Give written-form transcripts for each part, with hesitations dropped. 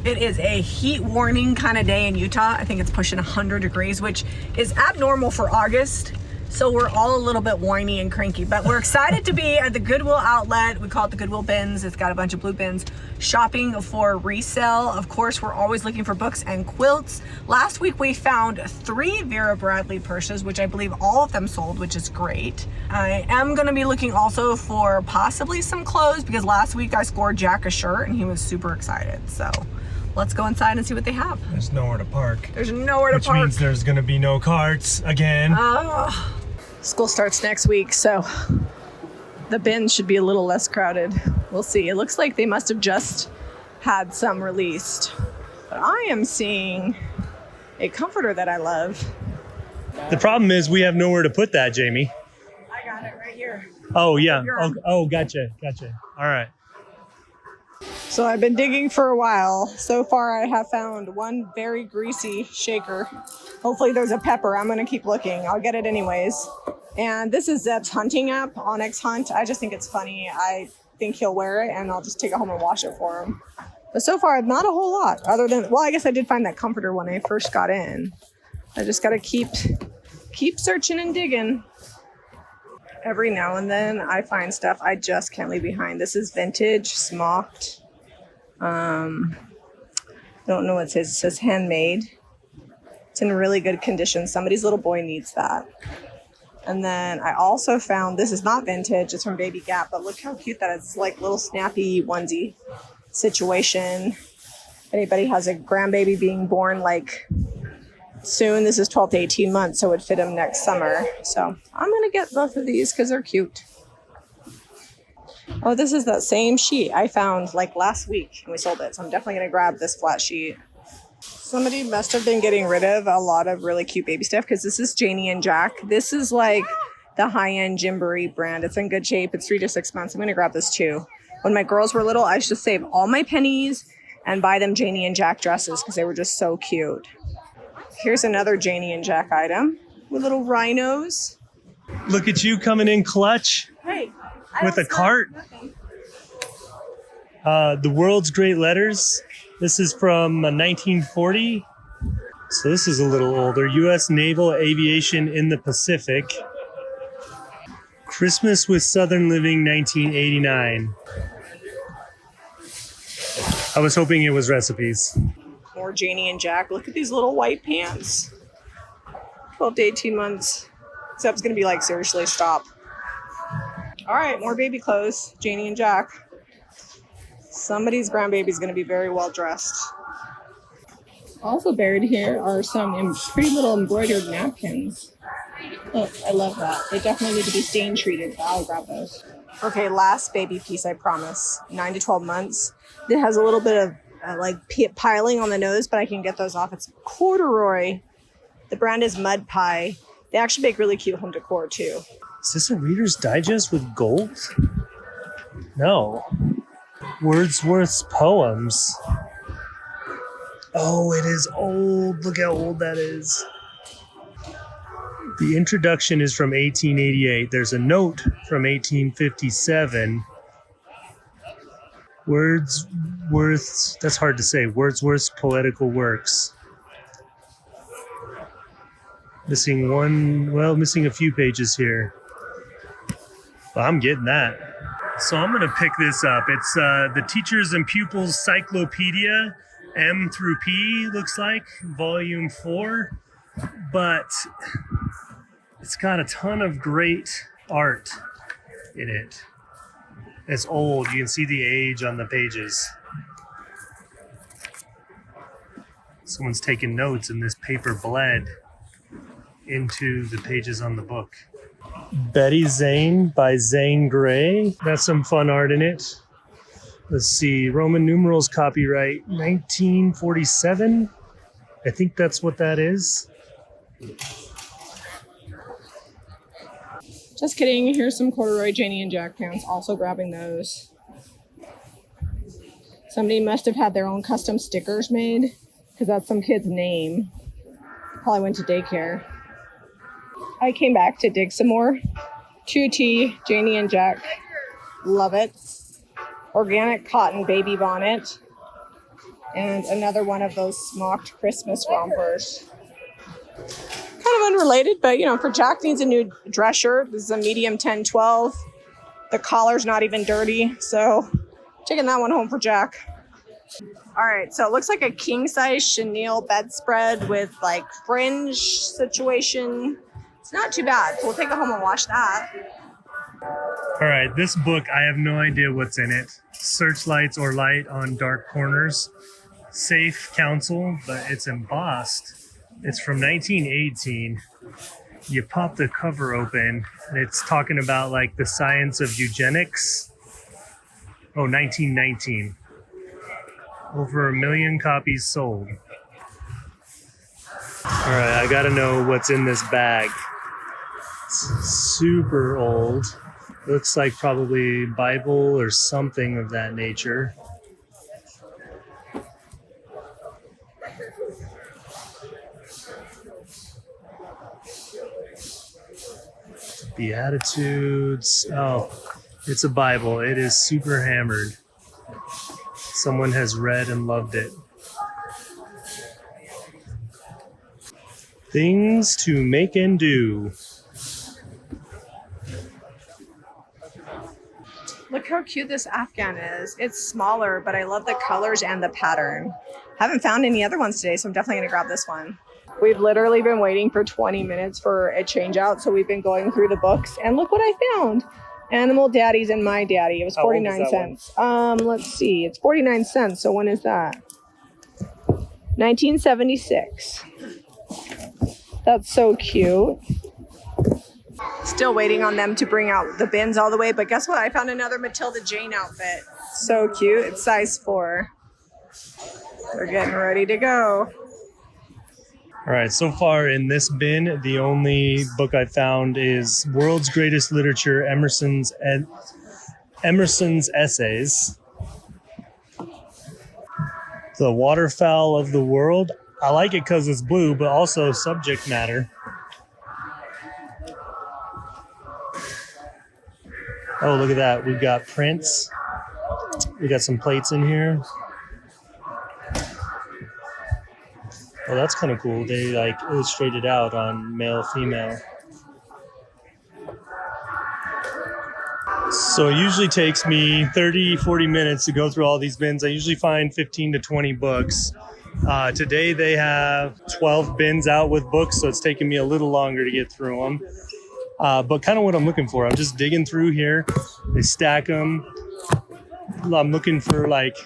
It is a heat warning kind of day in Utah. I think it's pushing 100 degrees, which is abnormal for August. So we're all a little bit whiny and cranky, but we're excited to be at the Goodwill outlet. We call it the Goodwill bins. It's got a bunch of blue bins. Shopping for resale. Of course, we're always looking for books and quilts. Last week we found 3 Vera Bradley purses, which I believe all of them sold, which is great. I am gonna be looking also for possibly some clothes because last week I scored Jack a shirt and he was super excited. So let's go inside and see what they have. There's nowhere to park. There's nowhere to park. Which means there's gonna be no carts again. School starts next week, so the bins should be a little less crowded. We'll see. It looks like they must have just had some released. But I am seeing a comforter that I love. The problem is we have nowhere to put that, Jamie. I got it right here. Oh, yeah. Oh, gotcha. All right. So I've been digging for a while. So far I have found one very greasy shaker. Hopefully there's a pepper. I'm going to keep looking. I'll get it anyways. And this is Zeb's hunting app, Onyx Hunt. I just think it's funny. I think he'll wear it and I'll just take it home and wash it for him. But so far, not a whole lot other than, well, I guess I did find that comforter when I first got in. I just got to keep searching and digging. Every now and then I find stuff I just can't leave behind. This is vintage, smocked. Don't know what it says. It says handmade. It's in really good condition. Somebody's little boy needs that. And then I also found, this is not vintage, it's from Baby Gap, but look how cute that is. It's like little snappy onesie situation. If anybody has a grandbaby being born like soon, this is 12 to 18 months, so it would fit him next summer. So I'm gonna get both of these because they're cute. Oh, this is that same sheet I found like last week and we sold it. So I'm definitely gonna grab this flat sheet. Somebody must have been getting rid of a lot of really cute baby stuff because this is Janie and Jack. This is like the high-end Gymboree brand. It's in good shape. It's 3 to 6 months. I'm gonna grab this too. When my girls were little, I used to save all my pennies and buy them Janie and Jack dresses because they were just so cute. Here's another Janie and Jack item with little rhinos. Look at you coming in clutch. Hey, with a cart. The World's Great Letters. This is from 1940. So this is a little older. U.S. Naval Aviation in the Pacific. Christmas with Southern Living, 1989. I was hoping it was recipes. More Janie and Jack. Look at these little white pants. 12 to 18 months. Zeb's gonna be like, seriously, stop. All right, more baby clothes. Janie and Jack. Somebody's grandbaby's gonna be very well dressed. Also buried here are some pretty little embroidered napkins. Oh, I love that. They definitely need to be stain treated, but I'll grab those. Okay, last baby piece, I promise. 9 to 12 months. It has a little bit of like piling on the nose, but I can get those off. It's corduroy. The brand is Mud Pie. They actually make really cute home decor too. Is this a Reader's Digest with gold? No. Wordsworth's poems. Oh, it is old. Look how old that is. The introduction is from 1888. There's a note from 1857. Wordsworth's, that's hard to say, Wordsworth's poetical works. Missing a few pages here. Well, I'm getting that. So I'm going to pick this up. It's the Teachers and Pupils Cyclopedia, M through P, looks like, volume 4. But it's got a ton of great art in it. It's old. You can see the age on the pages. Someone's taking notes and this paper bled into the pages on the book. Betty Zane by Zane Grey. That's some fun art in it. Let's see, Roman numerals copyright 1947. I think that's what that is. Just kidding. Here's some corduroy Janie and Jack pants. Also grabbing those. Somebody must have had their own custom stickers made because that's some kid's name. Probably went to daycare. I came back to dig some more. 2T, Janie and Jack. Love it. Organic cotton baby bonnet. And another one of those smocked Christmas rompers. Kind of unrelated, but for Jack needs a new dress shirt. This is a medium 10-12. The collar's not even dirty, so taking that one home for Jack. All right, so it looks like a king-size chenille bedspread with like fringe situation. It's not too bad, so we'll take it home and wash that. All right, this book, I have no idea what's in it. Searchlights or light on dark corners. Safe counsel, but it's embossed. It's from 1918. You pop the cover open, and it's talking about like the science of eugenics. Oh, 1919. Over 1 million copies sold. All right, I gotta know what's in this bag. It's super old. Looks like probably Bible or something of that nature. Beatitudes. Oh, it's a Bible. It is super hammered. Someone has read and loved it. Things to make and do. Look how cute this Afghan is. It's smaller, but I love the colors and the pattern. Haven't found any other ones today, so I'm definitely gonna grab this one. We've literally been waiting for 20 minutes for a change out, so we've been going through the books, and look what I found. Animal Daddies and My Daddy. It was 49 cents. Let's see. It's 49 cents. So when is that? 1976. That's so cute. Still waiting on them to bring out the bins all the way, but guess what? I found another Matilda Jane outfit. So cute. It's size 4. They're getting ready to go. All right, so far in this bin, the only book I found is World's Greatest Literature, Emerson's Essays. The Waterfowl of the World. I like it because it's blue, but also subject matter. Oh, look at that. We've got prints. We got some plates in here. Oh, that's kind of cool. They like illustrated out on male, female. So it usually takes me 30, 40 minutes to go through all these bins. I usually find 15 to 20 books. Today they have 12 bins out with books, so it's taking me a little longer to get through them. But kind of what I'm looking for. I'm just digging through here. They stack them. I'm looking for like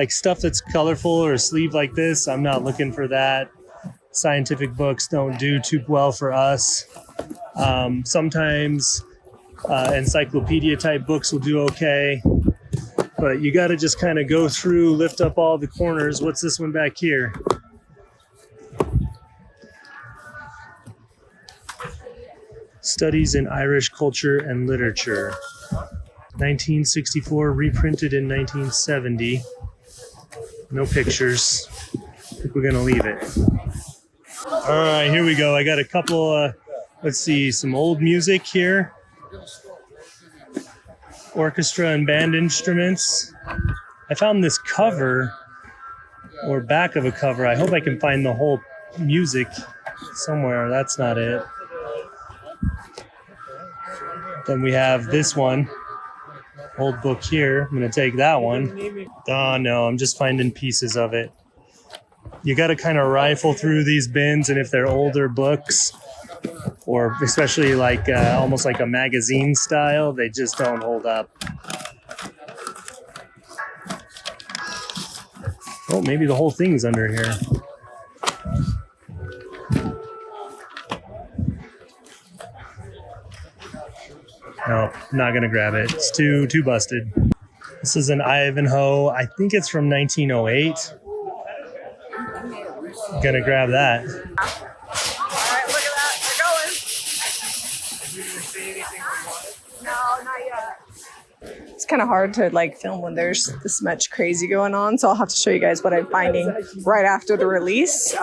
stuff that's colorful or a sleeve like this. I'm not looking for that. Scientific books don't do too well for us. Sometimes encyclopedia type books will do okay, but you got to just kind of go through, lift up all the corners. What's this one back here? Studies in Irish Culture and Literature. 1964, reprinted in 1970. No pictures. I think we're gonna leave it. All right, here we go. I got a couple, let's see, some old music here. Orchestra and band instruments. I found this cover, or back of a cover. I hope I can find the whole music somewhere. That's not it. Then we have this one. Old book here. I'm going to take that one. Oh, no, I'm just finding pieces of it. You got to kind of rifle through these bins, and if they're older books, or especially like almost like a magazine style, they just don't hold up. Oh, maybe the whole thing's under here. No, not gonna grab it. It's too busted. This is an Ivanhoe. I think it's from 1908. Gonna grab that. All right, look at that. They're going. No, not yet. It's kind of hard to like film when there's this much crazy going on, so I'll have to show you guys what I'm finding right after the release.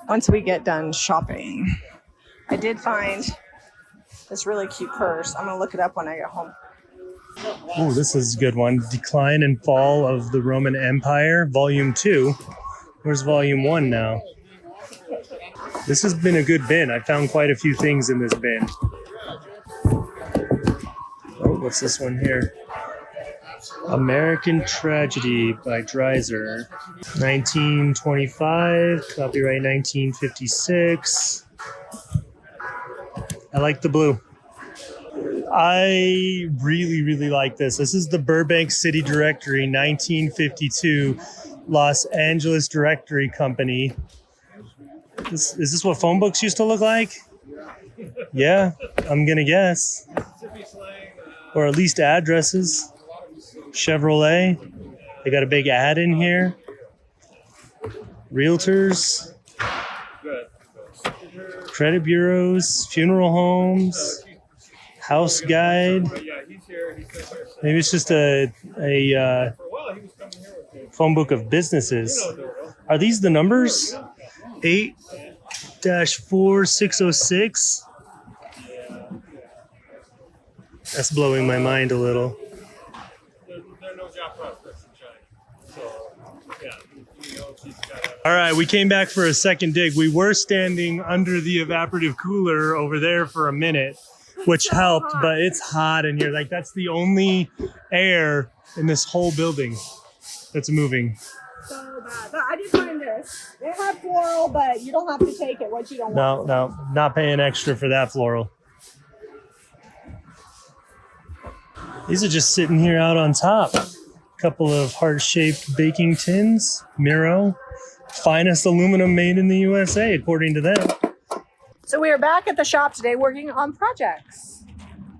Once we get done shopping. I did find this really cute purse. I'm gonna look it up when I get home. Oh, this is a good one. Decline and Fall of the Roman Empire, Volume 2. Where's Volume 1 now? This has been a good bin. I found quite a few things in this bin. Oh, what's this one here? American Tragedy by Dreiser. 1925, copyright 1956. I like the blue. I really, really like this. This is the Burbank City Directory, 1952, Los Angeles Directory Company. Is this what phone books used to look like? Yeah, I'm gonna guess. Or at least addresses. Chevrolet. They got a big ad in here. Realtors. Credit bureaus. Funeral homes. House guide. Maybe it's just a phone book of businesses. Are these the numbers? 8-4606. That's blowing my mind a little. All right, we came back for a second dig. We were standing under the evaporative cooler over there for a minute, which helped, but it's hot in here. Like, that's the only air in this whole building that's moving. So bad. But I did find this. They have floral, but you don't have to take it what you don't want. No, not paying extra for that floral. These are just sitting here out on top. A couple of heart-shaped baking tins. Miro. Finest aluminum made in the USA, according to them. So we are back at the shop today working on projects.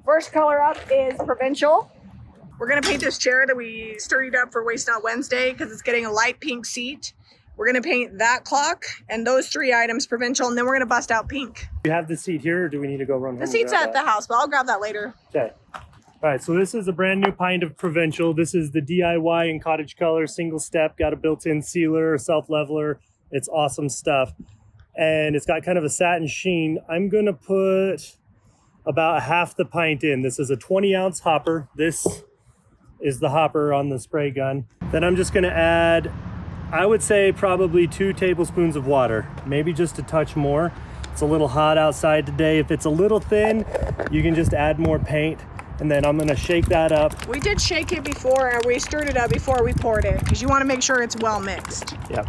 First color up is Provincial. We're gonna paint this chair that we sturdied up for Waste Not Wednesday because it's getting a light pink seat. We're gonna paint that clock and those 3 items Provincial, and then we're gonna bust out pink. Do you have the seat here, or do we need to go run home? The seat's at the house, but I'll grab that later. Okay. All right, so this is a brand new pint of Provincial. This is the DIY in cottage color, single step, got a built-in sealer, self-leveler. It's awesome stuff. And it's got kind of a satin sheen. I'm gonna put about half the pint in. This is a 20-ounce hopper. This is the hopper on the spray gun. Then I'm just gonna add, I would say probably 2 tablespoons of water, maybe just a touch more. It's a little hot outside today. If it's a little thin, you can just add more paint. And then I'm gonna shake that up. We did shake it before, and we stirred it up before we poured it, because you wanna make sure it's well mixed. Yeah.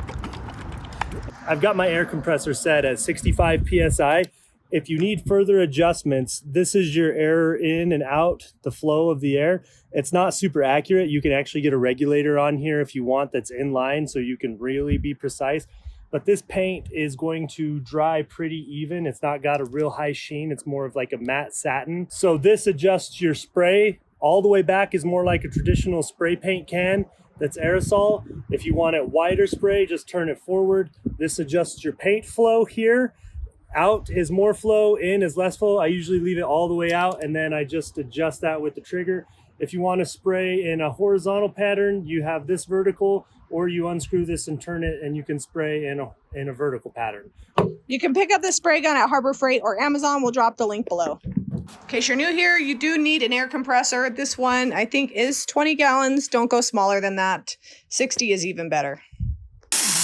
I've got my air compressor set at 65 PSI. If you need further adjustments, this is your air in and out, the flow of the air. It's not super accurate. You can actually get a regulator on here if you want that's in line, so you can really be precise. But this paint is going to dry pretty even. It's not got a real high sheen. It's more of like a matte satin. So this adjusts your spray. All the way back is more like a traditional spray paint can that's aerosol. If you want it wider spray, just turn it forward. This adjusts your paint flow here. Out is more flow, in is less flow. I usually leave it all the way out, and then I just adjust that with the trigger. If you want to spray in a horizontal pattern, you have this vertical, or you unscrew this and turn it, and you can spray in a vertical pattern. You can pick up this spray gun at Harbor Freight or Amazon. We'll drop the link below. In case you're new here, you do need an air compressor. This one, I think, is 20 gallons. Don't go smaller than that. 60 is even better.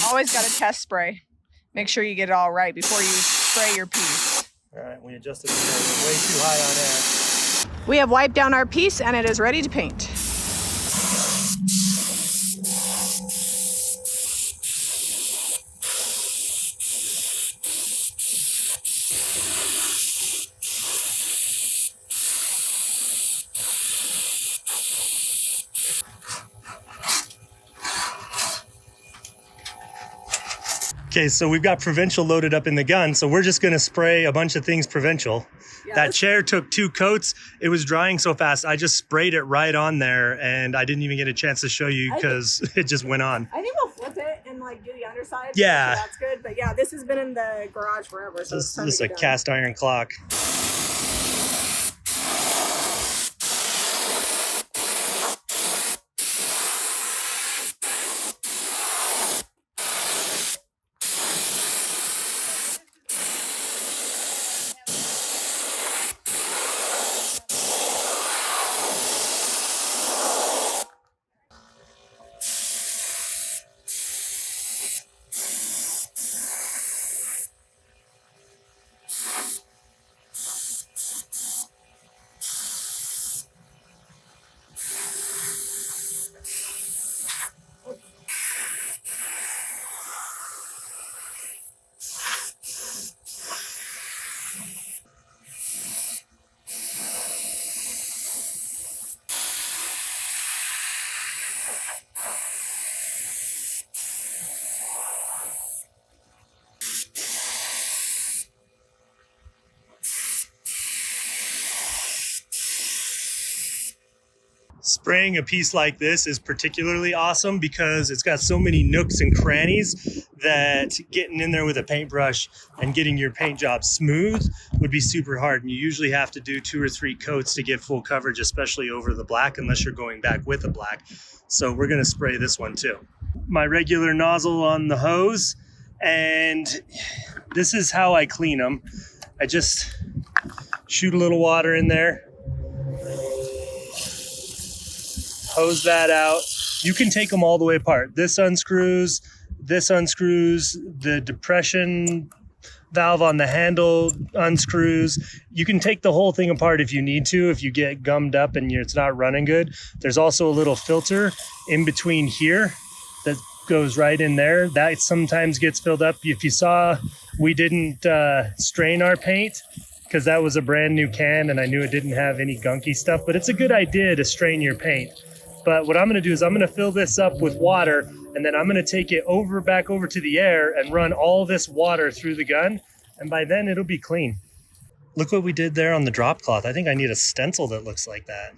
Always got to test spray. Make sure you get it all right before you spray your piece. All right, we adjusted the air. We're way too high on air. We have wiped down our piece, and it is ready to paint. Okay, so we've got Provincial loaded up in the gun, so we're just gonna spray a bunch of things Provincial. Yeah, that chair took 2 coats. It was drying so fast, I just sprayed it right on there, and I didn't even get a chance to show you because it just went on. I think we'll flip it and like do the underside. Yeah. So that's good, but yeah, this has been in the garage forever. So this is a cast iron clock. Spraying a piece like this is particularly awesome because it's got so many nooks and crannies that getting in there with a paintbrush and getting your paint job smooth would be super hard. And you usually have to do 2 or 3 coats to get full coverage, especially over the black, unless you're going back with a black. So we're gonna spray this one too. My regular nozzle on the hose, and this is how I clean them. I just shoot a little water in there, hose that out. You can take them all the way apart. This unscrews, the depression valve on the handle unscrews. You can take the whole thing apart if you need to, if you get gummed up and it's not running good. There's also a little filter in between here that goes right in there. That sometimes gets filled up. If you saw, we didn't strain our paint because that was a brand new can and I knew it didn't have any gunky stuff, but it's a good idea to strain your paint. But what I'm gonna do is I'm gonna fill this up with water, and then I'm gonna take it back over to the air and run all this water through the gun. And by then it'll be clean. Look what we did there on the drop cloth. I think I need a stencil that looks like that.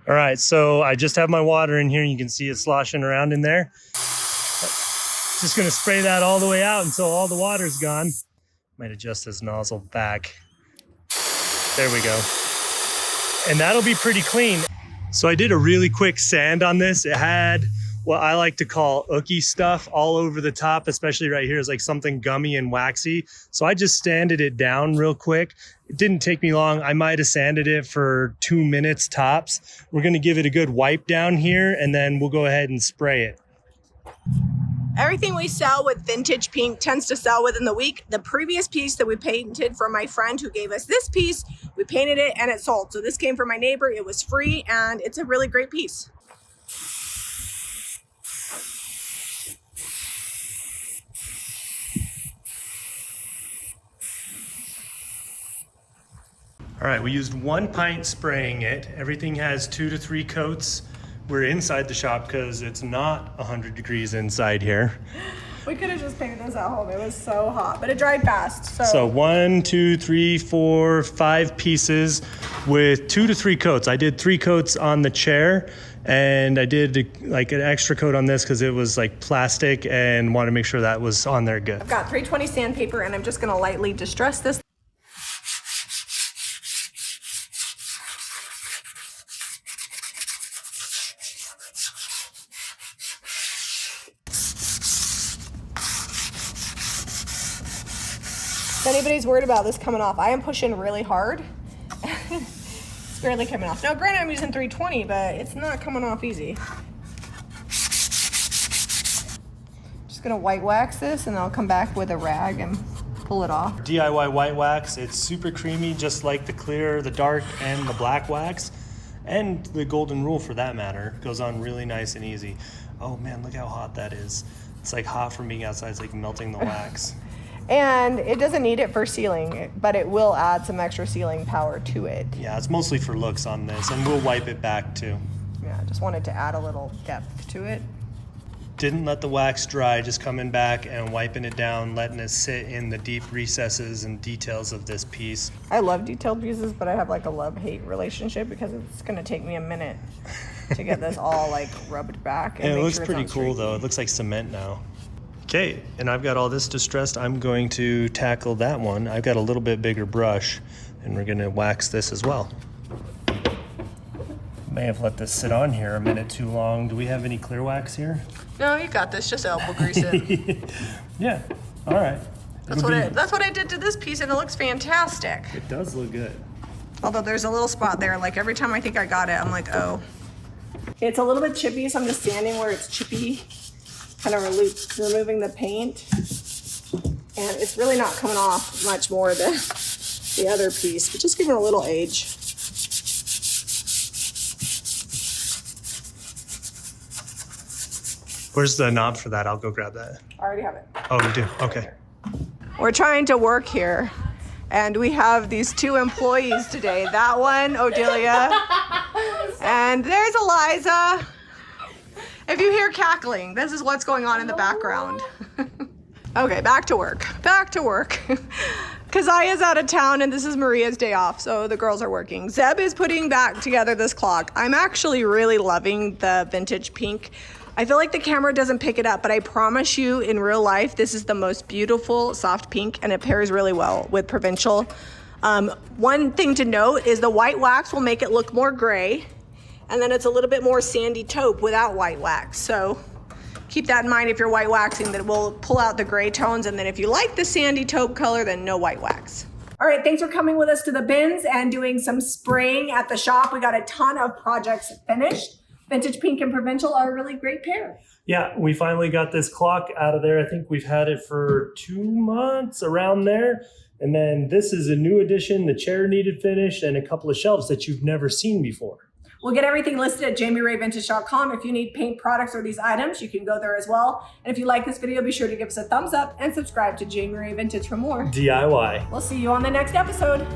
All right, so I just have my water in here. You can see it sloshing around in there. Just gonna spray that all the way out until all the water's gone. Might adjust this nozzle back. There we go. And that'll be pretty clean. So I did a really quick sand on this. It had what I like to call ooky stuff all over the top, especially right here is like something gummy and waxy. So I just sanded it down real quick. It didn't take me long. I might have sanded it for 2 minutes tops. We're gonna give it a good wipe down here and then we'll go ahead and spray it. Everything we sell with vintage pink tends to sell within the week. The previous piece that we painted for my friend who gave us this piece, we painted it and it sold. So this came from my neighbor. It was free and it's a really great piece. All right, we used 1 pint spraying it. Everything has 2 to 3 coats. We're inside the shop because it's not 100 degrees inside here. We could have just painted this at home. It was so hot, but it dried fast. So 1, 2, 3, 4, 5 pieces with 2 to 3 coats. I did 3 coats on the chair and I did like an extra coat on this because it was like plastic and wanted to make sure that was on there good. I've got 320 sandpaper and I'm just gonna lightly distress this. If anybody's worried about this coming off, I am pushing really hard. It's barely coming off. Now, granted, I'm using 320, but it's not coming off easy. Just gonna white wax this and I'll come back with a rag and pull it off. DIY white wax, it's super creamy, just like the clear, the dark, and the black wax. And the golden rule for that matter. Goes on really nice and easy. Oh man, look how hot that is. It's like hot from being outside, it's like melting the wax. And it doesn't need it for sealing, but it will add some extra sealing power to it. Yeah, it's mostly for looks on this, and we'll wipe it back too. Yeah, just wanted to add a little depth to it. Didn't let the wax dry, just coming back and wiping it down, letting it sit in the deep recesses and details of this piece. I love detailed pieces, but I have like a love-hate relationship because it's gonna take me a minute to get this all like rubbed back. And it looks pretty cool though. It looks like cement now. Okay, and I've got all this distressed. I'm going to tackle that one. I've got a little bit bigger brush and we're gonna wax this as well. May have let this sit on here a minute too long. Do we have any clear wax here? No, you got this, just elbow grease it. Yeah, all right. That's what I did to this piece and it looks fantastic. It does look good. Although there's a little spot there, like every time I think I got it, I'm like, oh. It's a little bit chippy, so I'm just sanding where it's chippy, kind of removing the paint. And it's really not coming off much more than the other piece, but just giving it a little age. Where's the knob for that? I'll go grab that. I already have it. Oh, you do? Okay. We're trying to work here, and we have these 2 employees today. That one, Odelia, and there's Eliza. If you hear cackling, this is what's going on in the background. Okay, back to work. Back to work. Kazia's out of town and this is Maria's day off, so the girls are working. Zeb is putting back together this clock. I'm actually really loving the vintage pink. I feel like the camera doesn't pick it up, but I promise you in real life, this is the most beautiful soft pink and it pairs really well with provincial. One thing to note is the white wax will make it look more gray, and then it's a little bit more sandy taupe without white wax. So keep that in mind if you're white waxing, that it will pull out the gray tones. And then if you like the sandy taupe color, then no white wax. All right, thanks for coming with us to the bins and doing some spraying at the shop. We got a ton of projects finished. Vintage pink and provincial are a really great pair. Yeah, we finally got this clock out of there. I think we've had it for 2 months, around there. And then this is a new addition. The chair needed finished and a couple of shelves that you've never seen before. We'll get everything listed at jamirayvintage.com. If you need paint products or these items, you can go there as well. And if you like this video, be sure to give us a thumbs up and subscribe to Jami Ray Vintage for more DIY. We'll see you on the next episode.